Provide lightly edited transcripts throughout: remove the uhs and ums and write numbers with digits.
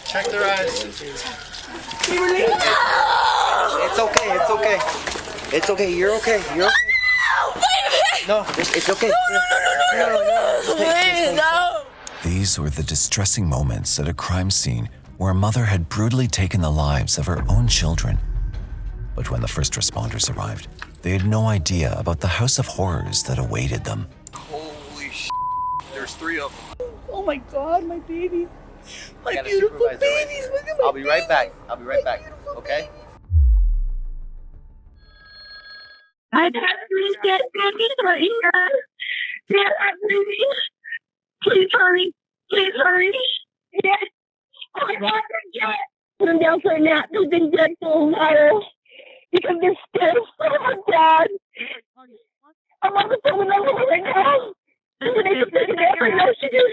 Check their eyes. It's okay. It's okay. It's okay. You're okay. You're okay. No, it's okay. No. These were the distressing moments at a crime scene where a mother had brutally taken the lives of her own children. But when the first responders arrived, they had no idea about the house of horrors that awaited them. Holy shit. There's 3 of them. Oh my God, my babies. My got a beautiful supervisor right babies. here. Look at my I'll be right back. babies. I'll be right My back. beautiful Okay? babies. I had to get babies right here. Yeah, babies. Please hurry. Please hurry. Yeah. Oh my God, I'm down for a nap. They've been dead for a while. Because they're still. Oh my God. I'm on the phone with my mom right now. I'm going to take it out right now. She just.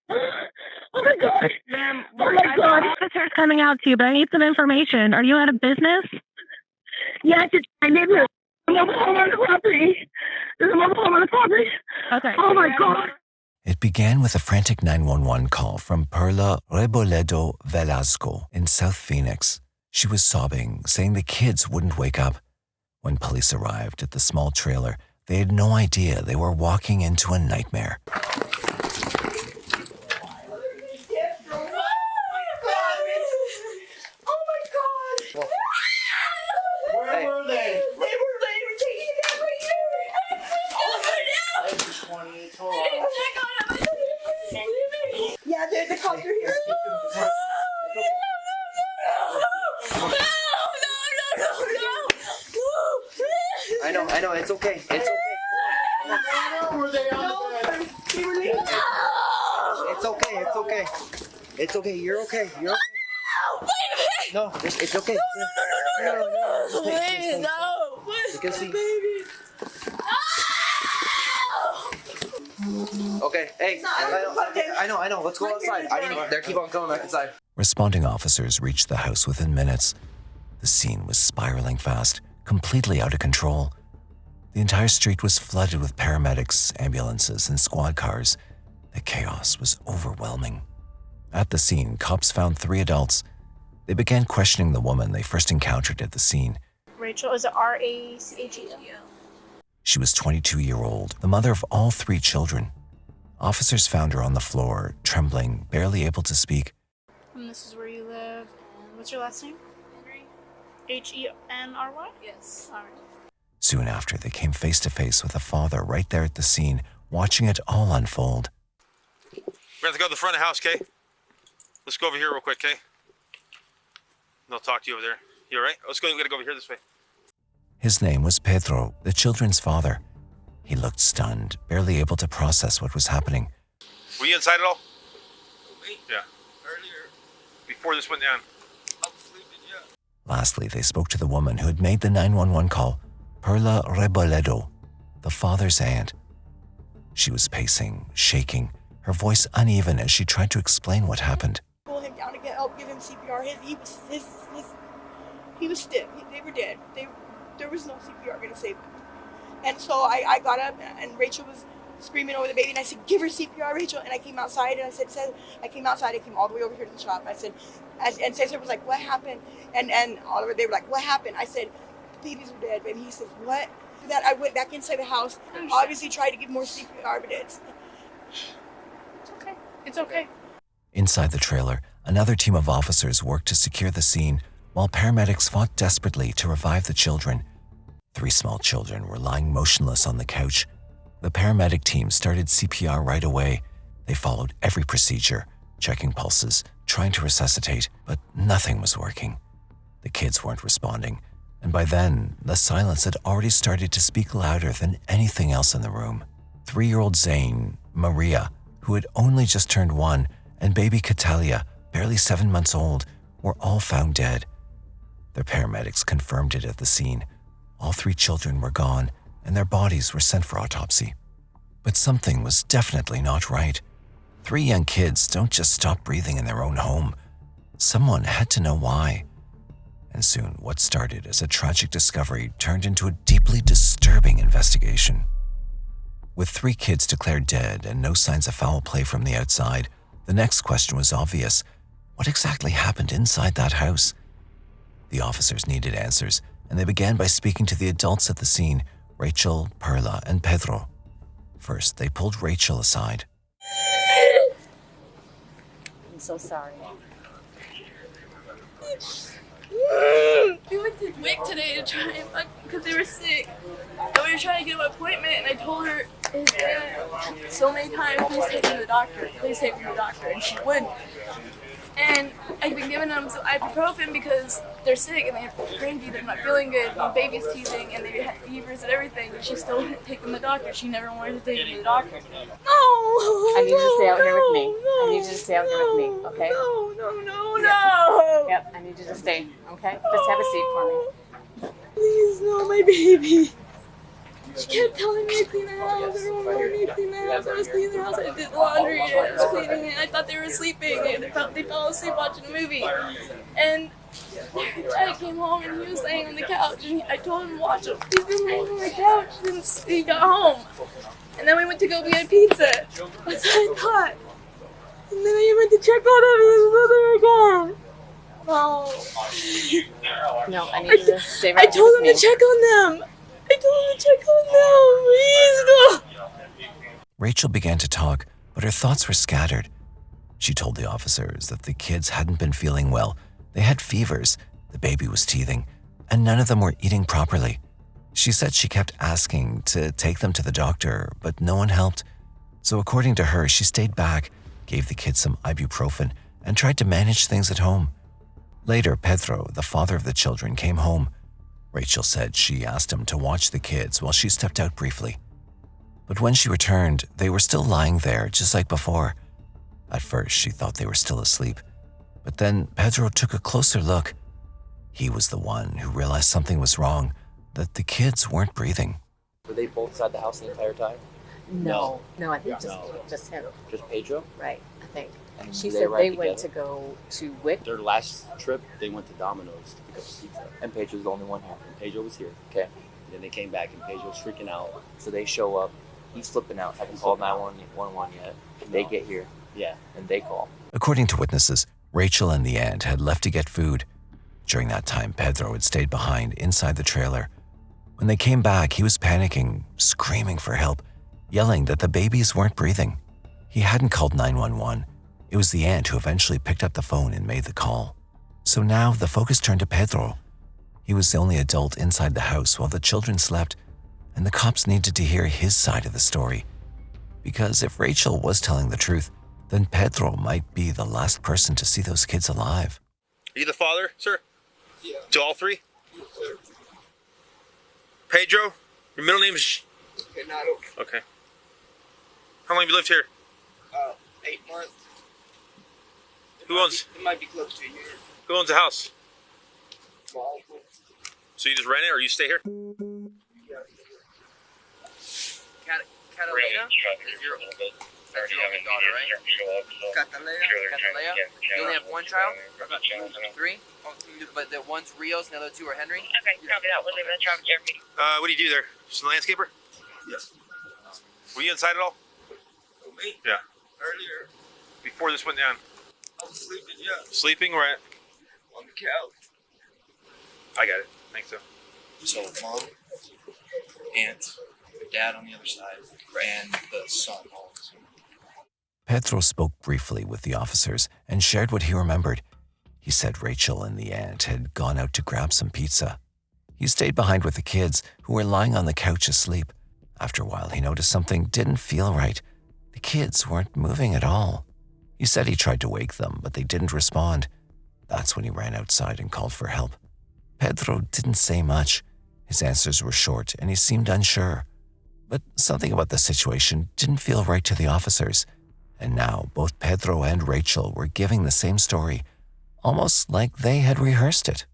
Oh my God. Ma'am, Oh my God. officer's coming out to you, but I need some information. Are you out of business? Yes, it's my neighborhood. I'm on the home on the property. There's a mobile home on the property. Okay. Oh my God. It began with a frantic 911 call from Perla Reboledo Velasco in South Phoenix. She was sobbing, saying the kids wouldn't wake up. When police arrived at the small trailer, they had no idea they were walking into a nightmare. Where were they? They were taking it out right here. Oh, This is 28 total. yeah, the cops are here. I know. It's okay. It's okay. Where were they on the bed? They were leaving. It's okay. It's okay. It's okay. You're okay. You're okay. No, it's okay. Please, no. You can see. Baby. Okay, hey, I know. Let's go outside. They keep on coming back inside. Responding officers reached the house within minutes. The scene was spiraling fast, completely out of control. The entire street was flooded with paramedics, ambulances, and squad cars. The chaos was overwhelming. At the scene, cops found 3 adults. They began questioning the woman they first encountered at the scene. Rachel, is it R-A-C-H-E-L? She was 22-year-old, the mother of all 3 children. Officers found her on the floor, trembling, barely able to speak. And this is where you live. And what's your last name? Henry. H-E-N-R-Y? Yes. All right. Soon after, they came face to face with a father right there at the scene, watching it all unfold. We're going to go to the front of the house, Kay? Let's go over here real quick, Kay. I'll talk to you over there. You all right? Let's go. We're going to go over here this way. His name was Pedro, the children's father. He looked stunned, barely able to process what was happening. Were you inside at all? Me? Yeah. Earlier. Before this went down? I was sleeping, yeah. Lastly, they spoke to the woman who had made the 911 call, Perla Reboledo, the father's aunt. She was pacing, shaking, her voice uneven as she tried to explain what happened. Pull him down to get help, give him CPR. He was stiff. They were dead. There was no CPR going to save them. And so I got up, and Rachel was screaming over the baby, and I said, "Give her CPR, Rachel." And I came outside, and I said, I came all the way over here to the shop. I said, and Cesar was like, "What happened?" And Oliver, they were like, "What happened?" I said, "The babies are dead, baby." He says, "What?" That I went back inside the house, obviously tried to give more CPR, but it's okay. It's okay. Inside the trailer, another team of officers worked to secure the scene, while paramedics fought desperately to revive the children. 3 small children were lying motionless on the couch. The paramedic team started CPR right away. They followed every procedure, checking pulses, trying to resuscitate, but nothing was working. The kids weren't responding, and by then, the silence had already started to speak louder than anything else in the room. 3-year-old Zane, Maria, who had only just turned 1, and baby Catalia, barely 7 months old, were all found dead. Their paramedics confirmed it at the scene. All 3 children were gone, and their bodies were sent for autopsy. But something was definitely not right. 3 young kids don't just stop breathing in their own home. Someone had to know why. And soon, what started as a tragic discovery turned into a deeply disturbing investigation. With 3 kids declared dead and no signs of foul play from the outside, the next question was obvious. What exactly happened inside that house? The officers needed answers, and they began by speaking to the adults at the scene, Rachel, Perla, and Pedro. First, they pulled Rachel aside. I'm so sorry. We went to WIC today to try and because they were sick. And we were trying to get an appointment, and I told her so many times, please take me to the doctor, please take me to the doctor, and she wouldn't. And I've been giving them some ibuprofen because they're sick and they have cranky, they're not feeling good, my baby's teething, and they had fevers and everything, and she still wouldn't take them to the doctor. She never wanted to take me to the doctor. No! I need you to stay out here with me. I need you to stay out here with me, okay? No! Yep, I need you to stay, okay? Just have a seat for me. Please, no, my baby. She kept telling me to clean the house. Everyone wanted me to clean the house. I was cleaning the house. I did laundry. I was cleaning it. I thought they were sleeping. They fell asleep watching a movie. And I came home and he was laying on the couch. And I told him to watch him. He's been laying on the couch since he got home. And then we went to go get pizza. That's what I thought. And then I went to check on him. His brother again. No, I need you to stay right I told him to check on them. I told him to check on them. Please go. Rachel began to talk, but her thoughts were scattered. She told the officers that the kids hadn't been feeling well. They had fevers, the baby was teething, and none of them were eating properly. She said she kept asking to take them to the doctor, but no one helped. So according to her, she stayed back, gave the kids some ibuprofen, and tried to manage things at home. Later, Pedro, the father of the children, came home. Rachel said she asked him to watch the kids while she stepped out briefly. But when she returned, they were still lying there just like before. At first, she thought they were still asleep. But then Pedro took a closer look. He was the one who realized something was wrong, that the kids weren't breathing. Were they both inside the house the entire time? No, I think just him. Just Pedro? Right, I think. And She they said ride they together? went to go to WIC. Their last trip, they went to Domino's to pick up pizza. And Pedro's the only one here. And Pedro was here. Okay. Then they came back, and Pedro's freaking out. So they show up. He's flipping out. Haven't called 911 yet. They get here. Yeah. And they call. According to witnesses, Rachel and the aunt had left to get food. During that time, Pedro had stayed behind inside the trailer. When they came back, he was panicking, screaming for help, yelling that the babies weren't breathing. He hadn't called 911. It was the aunt who eventually picked up the phone and made the call. So now the focus turned to Pedro. He was the only adult inside the house while the children slept, and the cops needed to hear his side of the story. Because if Rachel was telling the truth, then Pedro might be the last person to see those kids alive. Are you the father, sir? Yeah. To all three? Yes, sir. Pedro? Your middle name is... Renato. Okay. How long have you lived here? 8 months. Who owns... It might be close to a year. Who owns the house? Well, So you just rent it or you stay here? Catalina is your only daughter, right? Catalina? You only have one child? I've got 3? But the one's Rios and the other 2 are Henry? Okay, copy that. We'll leave that job here. What do you do there? Just a landscaper? Yes. Were you inside at all? Oh, me? Yeah. Earlier, Before this went down? I was sleeping, yeah. Sleeping, right? On the couch. I got it. Thanks, so. So mom, aunt, dad on the other side, and the son also. Pedro spoke briefly with the officers and shared what he remembered. He said Rachel and the aunt had gone out to grab some pizza. He stayed behind with the kids, who were lying on the couch asleep. After a while, he noticed something didn't feel right. The kids weren't moving at all. He said he tried to wake them, but they didn't respond. That's when he ran outside and called for help. Pedro didn't say much. His answers were short, and he seemed unsure. But something about the situation didn't feel right to the officers. And now both Pedro and Rachel were giving the same story, almost like they had rehearsed it.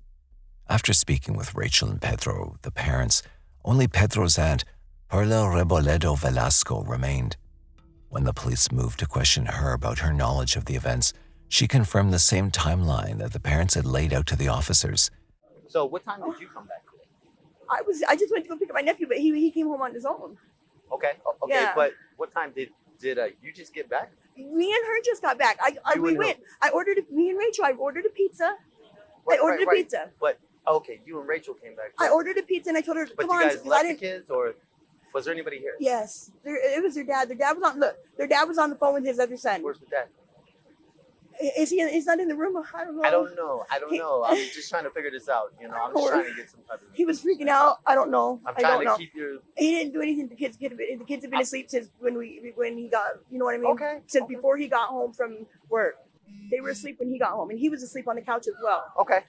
After speaking with Rachel and Pedro, the parents, only Pedro's aunt, Perla Reboledo Velasco, remained. When the police moved to question her about her knowledge of the events, she confirmed the same timeline that the parents had laid out to the officers. So what time did you come back today? I just went to go pick up my nephew, but he came home on his own. Okay, Yeah. but what time did you just get back? Me and her just got back. We went. Me and Rachel. I ordered a pizza. Right, I ordered a pizza. But okay, you and Rachel came back. I ordered a pizza and I told her, But come you on. guys left the kids, or was there anybody here? Yes, it was their dad. Their dad was on. Look, their dad was on the phone with his other son. Where's the dad? Is he? He's not in the room. I don't know. I don't know. I'm just trying to figure this out. You know, I'm just trying to get some type of. He was freaking out. I don't know. I'm trying to keep your. He didn't do anything. The kids have been asleep since when he got. You know what I mean? Okay. Since before he got home from work, they were asleep when he got home, and he was asleep on the couch as well. Okay.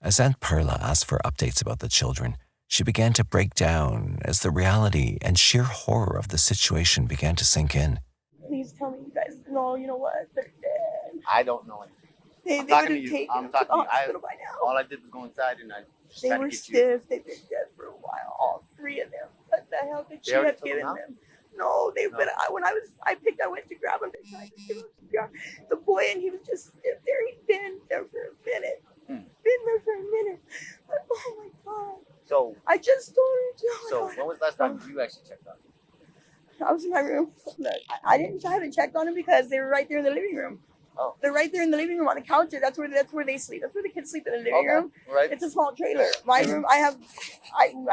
As Aunt Perla asked for updates about the children, she began to break down as the reality and sheer horror of the situation began to sink in. Please tell me, you guys. No, you know what? They're dead. I don't know anything. They I'm talking to would have you. taken I'm them to the talking to you. hospital by now. All I did was go inside and I just They tried to were get you. stiff. They've been dead for a while. All three of them. What the hell did she They already have took them given out? them? No, they. No. But I went to grab them. They tried to give them CPR. The boy, and he was just stiff there. He'd been there for a minute. Been there for a minute. But, oh my God. So I just told her. So when was the last time you actually checked on him? I was in my room. Look, I haven't checked on them because they were right there in the living room. Oh. They're right there in the living room on the couch. That's where they sleep. That's where the kids sleep, in the living Okay. room. Right. It's a small trailer. My room. I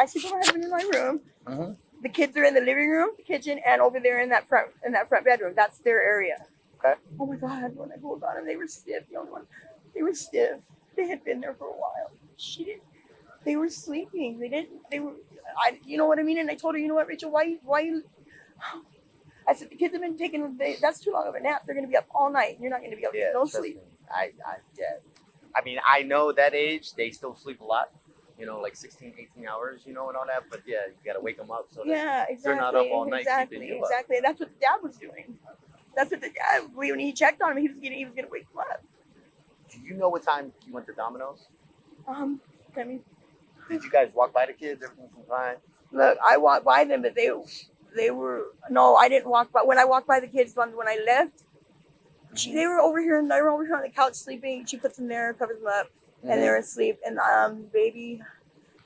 sleep with my husband in my room. Mm-hmm. The kids are in the living room, the kitchen, and over there in that front bedroom. That's their area. Okay. Oh my God! When I pulled on them, they were stiff. The only one. They were stiff. They had been there for a while. She didn't. They were sleeping. They didn't. They were. You know what I mean? And I told her, you know what, Rachel? Why you? I said, the kids have been taking. That's too long of a nap. They're going to be up all night. You're not going to be able to get no sleep. I mean, I know that age, they still sleep a lot. You know, like 16, 18 hours, you know, and all that. But yeah, you got to wake them up so that Exactly. they're not up all night keeping you up. Exactly. That's what the dad was doing. That's what the dad. When he checked on him, he was going to wake him up. Do you know what time you went to Domino's? I mean, did you guys walk by the kids? Everything was fine. Look, I walked by them, but they were. No, I didn't walk by. When I walked by the kids, when I left, they were over here. They were over here on the couch sleeping. She puts them there, covers them up, and they were asleep. And baby,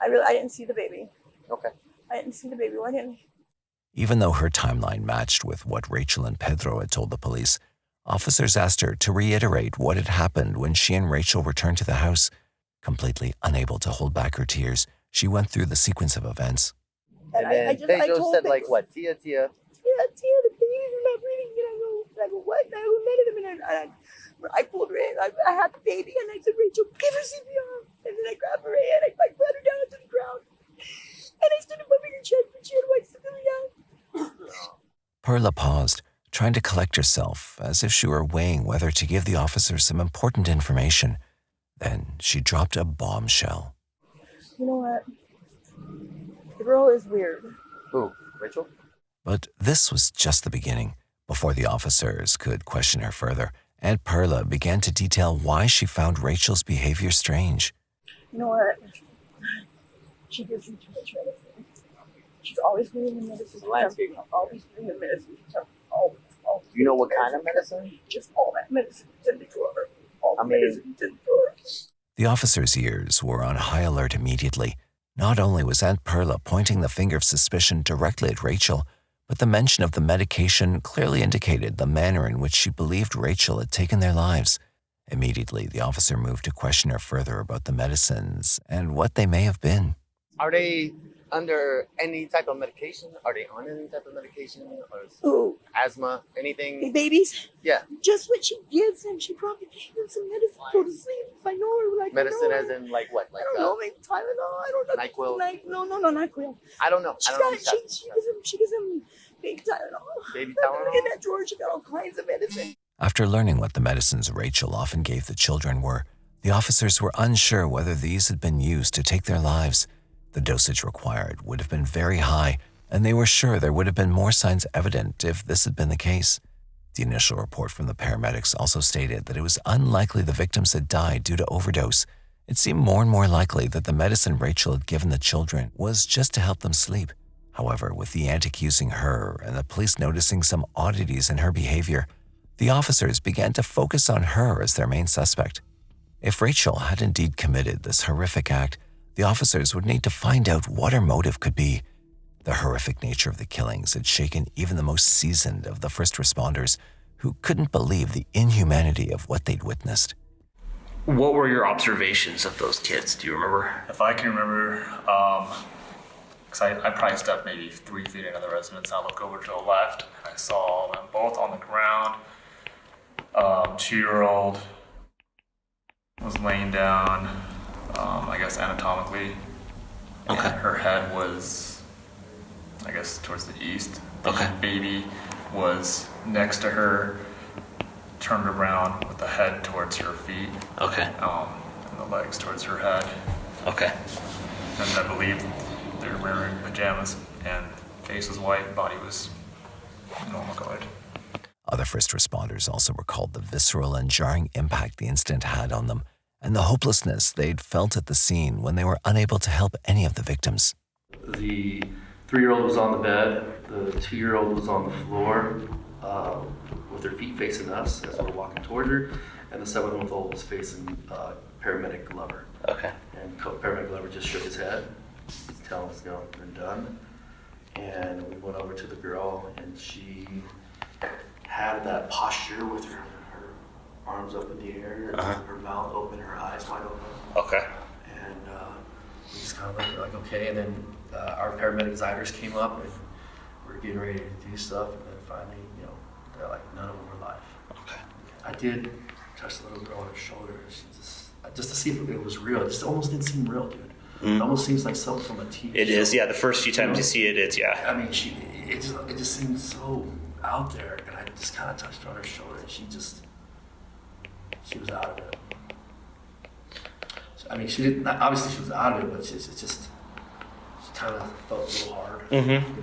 I didn't see the baby. Okay. I didn't see the baby. Why didn't? Even though her timeline matched with what Rachel and Pedro had told the police, officers asked her to reiterate what had happened when she and Rachel returned to the house. Completely unable to hold back her tears, she went through the sequence of events. And then Pedro said, like, what? Tia. Yeah, Tia, the baby's not breathing. And I go, what? And I go, and I pulled her in. I had the baby, and I said, Rachel, give her CPR. And then I grabbed her hand, I brought her down to the ground. And I started bumping her chest, but she had wipes coming out. Perla paused, trying to collect herself, as if she were weighing whether to give the officers some important information. Then she dropped a bombshell. You know what? The girl is weird. Who? Rachel? But this was just the beginning. Before the officers could question her further, Aunt Perla began to detail why she found Rachel's behavior strange. You know what? She gives me too much medicine. She's always doing the medicine. Always doing the medicine. Always. You know what kind of medicine? Just all that medicine to the drawer. The officers' ears were on high alert immediately. Not only was Aunt Perla pointing the finger of suspicion directly at Rachel, but the mention of the medication clearly indicated the manner in which she believed Rachel had taken their lives. Immediately, the officer moved to question her further about the medicines and what they may have been. Are they under any type of medication? Are they on any type of medication? Or asthma? Anything? The babies? Yeah. Just what she gives them. She probably gave them some medicine to go to sleep. If I know her, like medicine as in like what? Like I don't know, maybe Tylenol. I don't know. NyQuil? No, NyQuil. I don't know. She gives them baby Tylenol. Baby Tylenol? In that drawer, she got all kinds of medicine. After learning what the medicines Rachel often gave the children were, the officers were unsure whether these had been used to take their lives. The dosage required would have been very high, and they were sure there would have been more signs evident if this had been the case. The initial report from the paramedics also stated that it was unlikely the victims had died due to overdose. It seemed more and more likely that the medicine Rachel had given the children was just to help them sleep. However, with the aunt accusing her and the police noticing some oddities in her behavior, the officers began to focus on her as their main suspect. If Rachel had indeed committed this horrific act, the officers would need to find out what her motive could be. The horrific nature of the killings had shaken even the most seasoned of the first responders, who couldn't believe the inhumanity of what they'd witnessed. What were your observations of those kids? Do you remember? If I can remember, because I probably stepped maybe 3 feet into the residence. I look over to the left, and I saw them both on the ground. 2-year-old was laying down, I guess anatomically. Okay. And her head was, I guess, towards the east. Okay. The baby was next to her, turned around with the head towards her feet. Okay. And the legs towards her head. Okay. And I believe they were wearing pajamas, and face was white, body was normal colored. Other first responders also recalled the visceral and jarring impact the incident had on them, and the hopelessness they'd felt at the scene when they were unable to help any of the victims. The 3-year-old was on the bed, the 2-year-old was on the floor with her feet facing us as we were walking toward her, and the 7-month-old was facing paramedic Glover. Okay. And paramedic Glover just shook his head, telling us, they're done. And we went over to the girl, and she had that posture with her arms up in the air, her mouth open, her eyes wide open. Okay. And we just kind of looked like, okay. And then our paramedic Zyders came up, and we were getting ready to do stuff. And then finally, they're like, none of them were alive. Okay. I did touch the little girl on her shoulder, just to see if it was real. It just almost didn't seem real, dude. Mm-hmm. It almost seems like something from a TV It show. is, yeah. The first few times you see it, it's, yeah. I mean, it just seems so out there, and I just kind of touched her on her shoulder, and she was out of it. I mean, obviously she was out of it, but she kind of felt a little hard, Mm-hmm.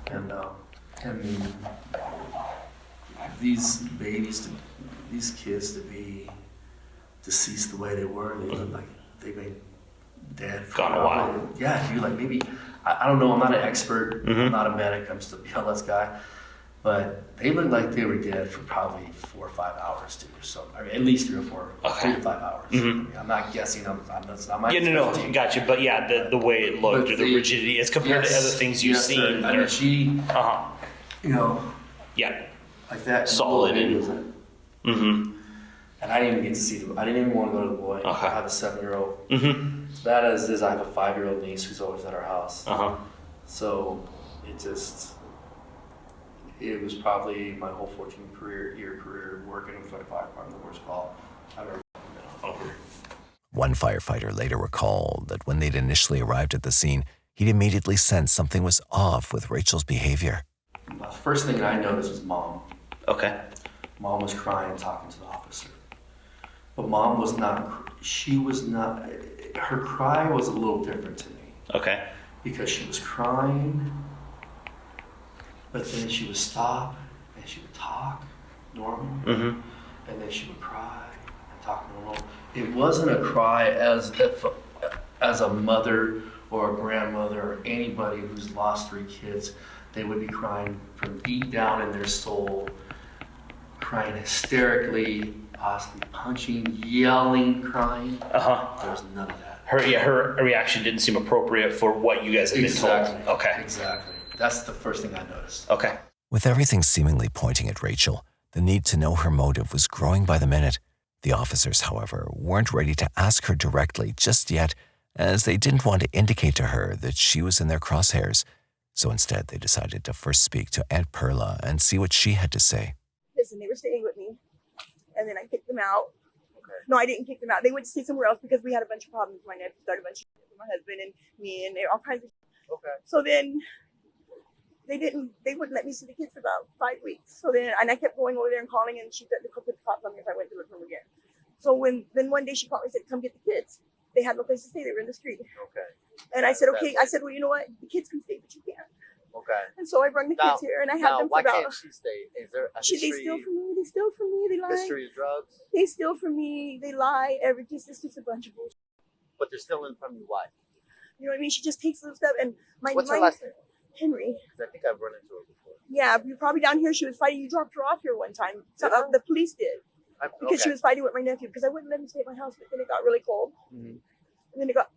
And I mean, these babies, these kids to be deceased the way they were, they look like they've been dead for Gone a while. Yeah, dude, like maybe, I don't know, I'm not an expert, Mm-hmm. I'm not a medic, I'm just a BLS guy, but they look like they were dead for probably 4 or 5 hours, dude, or something. I mean, at least 3 or 4, Okay. 3 to 5 hours. Mhm. I mean, I'm not guessing, that's not my Yeah, no, gotcha. But yeah, the way it looked, But or the rigidity as compared to other things you've yes, seen. I mean, she, Yeah. like that. Solid and. Mm-hmm. And I didn't even get to see I didn't even want to go to the boy. Okay. I have a 7-year-old. Mm-hmm. Bad as it is, I have a 5-year-old niece who's always at our house. Uh-huh. So it was probably my whole 14-year career working in front of fire department, the worst call I've ever over. One firefighter later recalled that when they'd initially arrived at the scene, he'd immediately sensed something was off with Rachel's behavior. The first thing I noticed was Mom. Okay. Mom was crying, talking to the officer. But Mom was not, her cry was a little different to me. Okay. Because she was crying, but then she would stop and she would talk normal, Mm-hmm. and then she would cry and talk normal. It wasn't a cry as a mother or a grandmother or anybody who's lost 3 kids, they would be crying from deep down in their soul, crying hysterically, possibly punching, yelling, crying. There was none of that. Her reaction didn't seem appropriate for what you guys had been told. Okay. Exactly. That's the first thing I noticed. Okay. With everything seemingly pointing at Rachel, the need to know her motive was growing by the minute. The officers, however, weren't ready to ask her directly just yet, as they didn't want to indicate to her that she was in their crosshairs. So instead, they decided to first speak to Aunt Perla and see what she had to say. Listen, they were staying with me, and then I kicked them out. No, I didn't kick them out. They went to stay somewhere else because we had a bunch of problems. My nephew started a bunch of shit with my husband and me and all kinds of shit. Okay. So then they wouldn't let me see the kids for about 5 weeks. So then, and I kept going over there and calling, and she threatened to put the cops on me if I went to look for them again. So then one day she called me and said, come get the kids. They had no place to stay. They were in the street. Okay. And I said, okay. I said, well, you know what? The kids can stay, but you can't. Okay. And so I brought the kids here, and I had them for why about. Can't she stay? Is there a They steal from me. They steal from me. They lie. history of drugs? They steal from me. They lie. It's just a bunch of bullshit. But they're stealing from you. Why? You know what I mean? She just takes little stuff. And What's her last name? Henry. I think I've run into her before. Yeah, you're probably down here. She was fighting. You dropped her off here one time. So, the police did. Because she was fighting with my nephew. Because I wouldn't let him stay at my house. But then it got really cold. Mm-hmm. And then it got.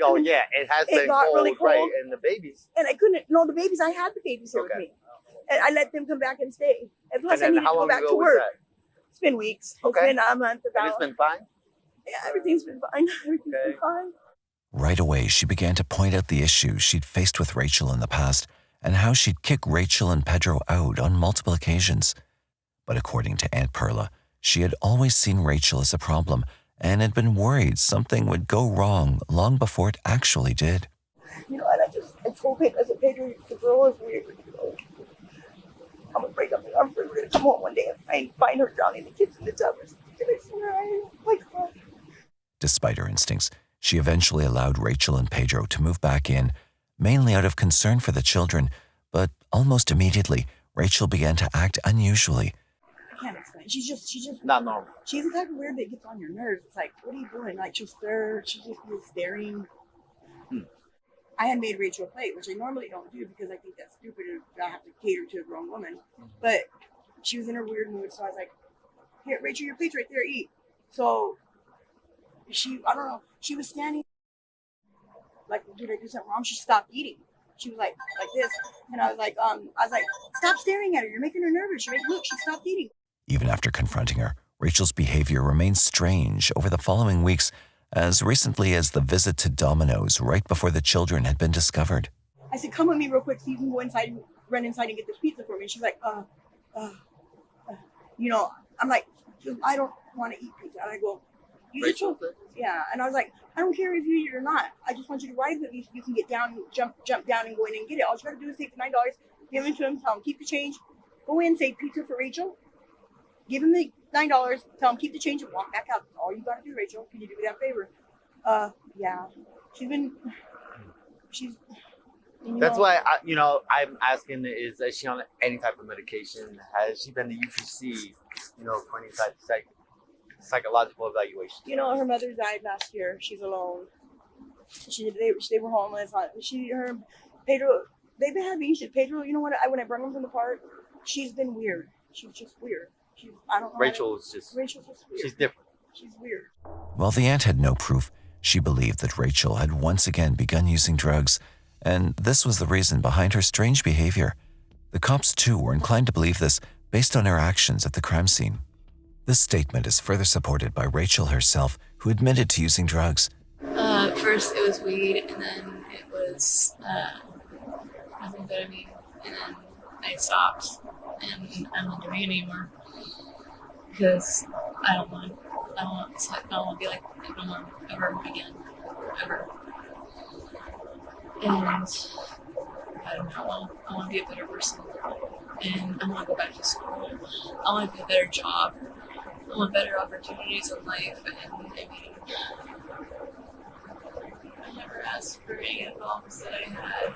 Oh yeah, it has been got cold, really cold. right? And the babies. And I couldn't. No, the babies. I had the babies here with me. And I let them come back and stay. And plus, I And need then to how go long back ago to was work. that? It's been weeks. Okay. It's been a month about. And it's been fine? Yeah, everything's been fine. Everything's been fine. Right away, she began to point out the issues she'd faced with Rachel in the past and how she'd kicked Rachel and Pedro out on multiple occasions. But according to Aunt Perla, she had always seen Rachel as a problem and had been worried something would go wrong long before it actually did. You know, and I told Pedro, I said, Pedro, the girl is weird. You know, I'm gonna break up the arm for her. We're gonna come home one day and find her drowning the kids in the tub. And I swear, oh my God. Despite her instincts, she eventually allowed Rachel and Pedro to move back in, mainly out of concern for the children, but almost immediately, Rachel began to act unusually. I can't explain. She's just not normal. She's the type of weird that gets on your nerves. It's like, what are you doing? Like, she'll stare. She'll just be staring. I had made Rachel a plate, which I normally don't do because I think that's stupid if I have to cater to a grown woman. But she was in her weird mood, so I was like, here, Rachel, your plate's right there, eat. So I don't know, she was standing, like, did I do something wrong? She stopped eating. She was like this. And I was like, stop staring at her. You're making her nervous. Look, she stopped eating. Even after confronting her, Rachel's behavior remained strange over the following weeks, as recently as the visit to Domino's right before the children had been discovered. I said, come with me real quick so you can go inside and run inside and get this pizza for me. And she's like, you know, I'm like, I don't want to eat pizza. And I go, Rachel? Yeah. And I was like, I don't care if you eat it or not. I just want you to ride with me so you can get down, jump down and go in and get it. All you gotta do is take the $9, give it to him, tell him, keep the change. Go in, say pizza for Rachel. Give him the $9, tell him, keep the change and walk back out. That's all you gotta do, Rachel. Can you do me that favor? Yeah. That's why, I'm asking, is she on any type of medication? Has she been to UPC, for any type of psychological evaluation? You know, her mother died last year. She's alone. They were homeless. Pedro, they've been having issues. Pedro, you know what? When I brought him from the park, she's been weird. She's just weird. Rachel's just weird. She's different. She's weird. While the aunt had no proof, she believed that Rachel had once again begun using drugs, and this was the reason behind her strange behavior. The cops, too, were inclined to believe this based on her actions at the crime scene. This statement is further supported by Rachel herself, who admitted to using drugs. First it was weed, and then it was methamphetamine, and then I stopped, and I'm not doing it anymore because I don't want to be like that no more ever again, ever. And I don't know. I want to be a better person, and I want to go back to school. I want to get a better job. I want better opportunities in life, and I mean, I never asked for any of the problems that I had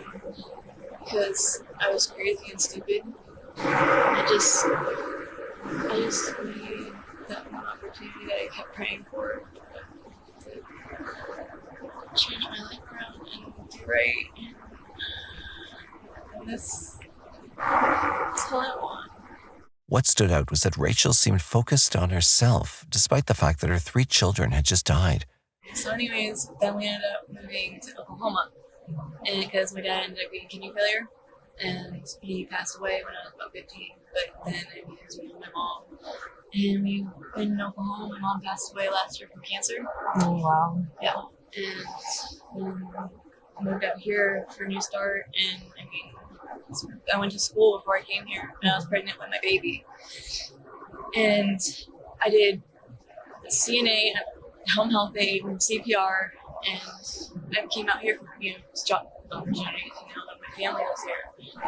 because I was crazy and stupid. I just need that one opportunity that I kept praying for to change my life around and do right. And that's all I want. What stood out was that Rachel seemed focused on herself, despite the fact that her 3 children had just died. So anyways, then we ended up moving to Oklahoma, and because my dad ended up getting kidney failure, and he passed away when I was about 15, but then I moved with my mom, and we went in Oklahoma. My mom passed away last year from cancer. Oh, wow. Yeah, and I moved out here for a new start, and I mean, I went to school before I came here, and I was pregnant with my baby. And I did CNA, home health aid, CPR, and I came out here for, job opportunities, that my family was here. I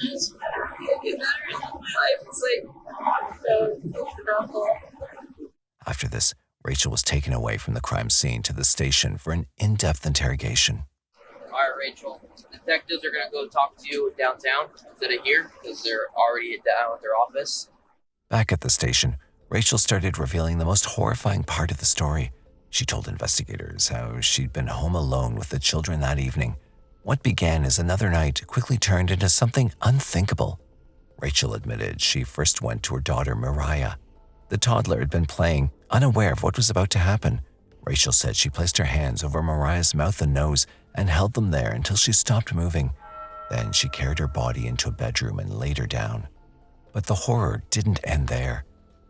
just want to get better in my life. It's awful. After this, Rachel was taken away from the crime scene to the station for an in-depth interrogation. All right, Rachel. Detectives are going to go talk to you downtown instead of here because they're already down at their office. Back at the station, Rachel started revealing the most horrifying part of the story. She told investigators how she'd been home alone with the children that evening. What began as another night quickly turned into something unthinkable. Rachel admitted she first went to her daughter, Mariah. The toddler had been playing, unaware of what was about to happen. Rachel said she placed her hands over Mariah's mouth and nose and held them there until she stopped moving. Then she carried her body into a bedroom and laid her down. But the horror didn't end there.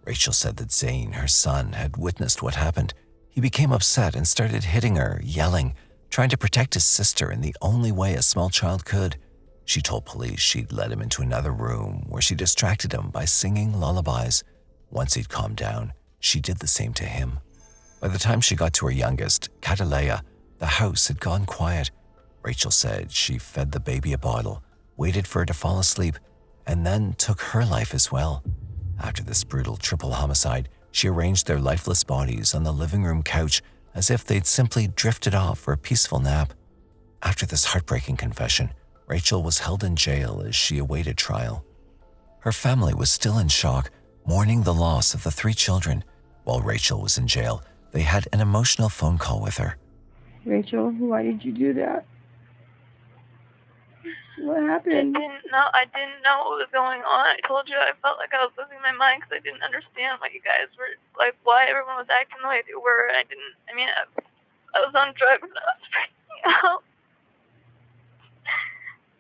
Rachel said that Zane, her son, had witnessed what happened. He became upset and started hitting her, yelling, trying to protect his sister in the only way a small child could. She told police she'd led him into another room where she distracted him by singing lullabies. Once he'd calmed down, she did the same to him. By the time she got to her youngest, Catalea, the house had gone quiet. Rachel said she fed the baby a bottle, waited for her to fall asleep, and then took her life as well. After this brutal triple homicide, she arranged their lifeless bodies on the living room couch as if they'd simply drifted off for a peaceful nap. After this heartbreaking confession, Rachel was held in jail as she awaited trial. Her family was still in shock, mourning the loss of the 3 children. While Rachel was in jail, they had an emotional phone call with her. Rachel, why did you do that? What happened? I didn't know what was going on. I told you I felt like I was losing my mind because I didn't understand what you guys were, like, why everyone was acting the way they were. I was on drugs and I was freaking out.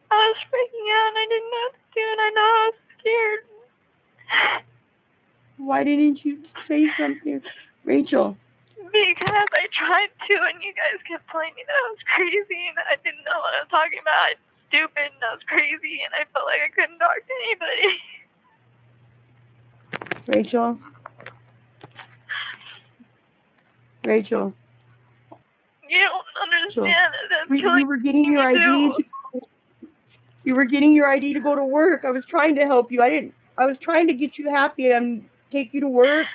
I was freaking out and I didn't know what to do, and I know I was scared. Why didn't you say something, Rachel? Because I tried to, and you guys kept telling me that I was crazy and I didn't know what I was talking about. I was stupid and I was crazy, and I felt like I couldn't talk to anybody. Rachel. You don't understand. You were getting your ID. You were getting your ID to go to work. I was trying to help you. I was trying to get you happy and take you to work,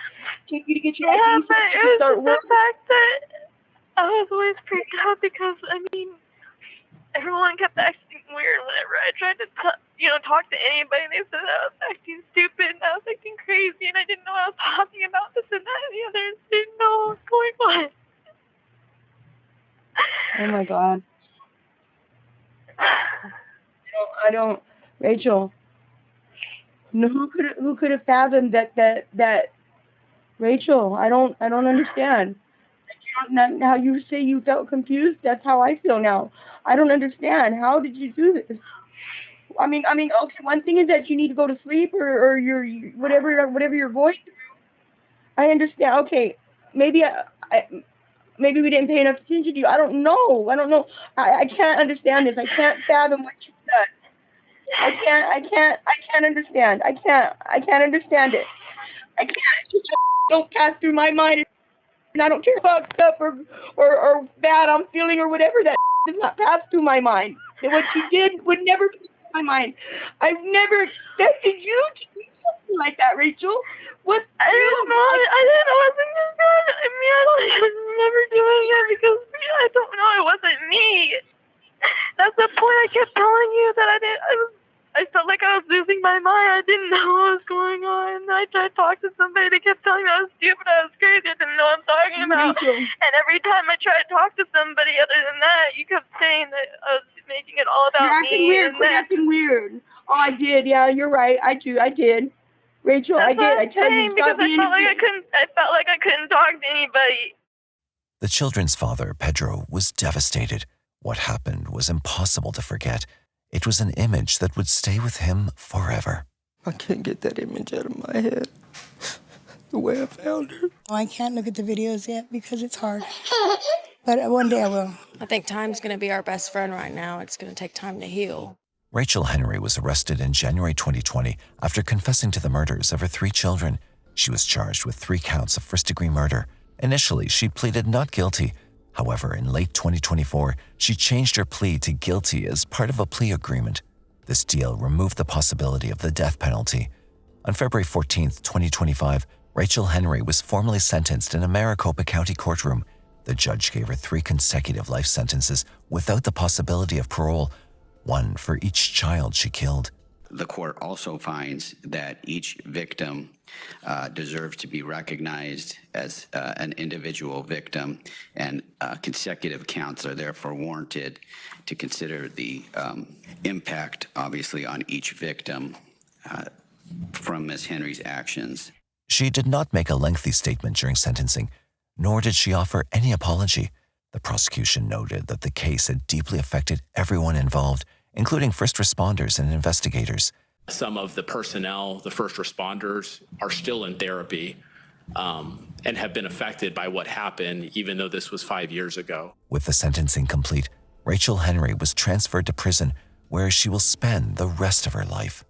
take you to get your ID so you could start work. The fact that I was always freaked out because, everyone kept acting weird whenever I tried to talk to anybody. They said I was acting stupid and I was acting crazy and I didn't know what I was talking about, this and that and the other, and didn't know what was going on. Oh my God. Rachel. No, who could have fathomed that Rachel? I don't understand. How you say you felt confused? That's how I feel now. I don't understand. How did you do this? Okay, one thing is that you need to go to sleep or you're whatever you're going through. I understand. Okay, maybe we didn't pay enough attention to you. I don't know. I can't understand this. I can't fathom what you said. I can't understand. I can't understand it. I can't. It just don't pass through my mind. And I don't care about stuff or bad I'm feeling or whatever. That does not pass through my mind. And what you did would never pass through my mind. I've never expected you to do something like that, Rachel. What? I didn't know it wasn't just God. I was never doing it because I don't know. It wasn't me. That's the point. I kept telling you that I felt like I was losing my mind. I didn't know what was going on. I tried to talk to somebody. They kept telling me I was stupid. I was crazy. I didn't know what I'm talking about. And every time I tried to talk to somebody other than that, you kept saying that I was making it all about me. You're acting weird. Oh, I did. Yeah, you're right. I did. Rachel, I did. I tell you, because I felt like I couldn't talk to anybody. The children's father, Pedro, was devastated. What happened was impossible to forget. It was an image that would stay with him forever. I can't get that image out of my head. The way I found her. I can't look at the videos yet because it's hard. But one day I will. I think time's going to be our best friend right now. It's going to take time to heal. Rachel Henry was arrested in January 2020 after confessing to the murders of her 3 children. She was charged with 3 counts of first-degree murder. Initially, she pleaded not guilty. However, in late 2024, she changed her plea to guilty as part of a plea agreement. This deal removed the possibility of the death penalty. On February 14, 2025, Rachel Henry was formally sentenced in a Maricopa County courtroom. The judge gave her 3 consecutive life sentences without the possibility of parole, 1 for each child she killed. The court also finds that each victim deserves to be recognized as an individual victim, and consecutive counts are therefore warranted to consider the impact, obviously, on each victim from Ms. Henry's actions. She did not make a lengthy statement during sentencing, nor did she offer any apology. The prosecution noted that the case had deeply affected everyone involved including first responders and investigators. Some of the personnel, the first responders, are still in therapy and have been affected by what happened, even though this was 5 years ago. With the sentencing complete, Rachel Henry was transferred to prison, where she will spend the rest of her life.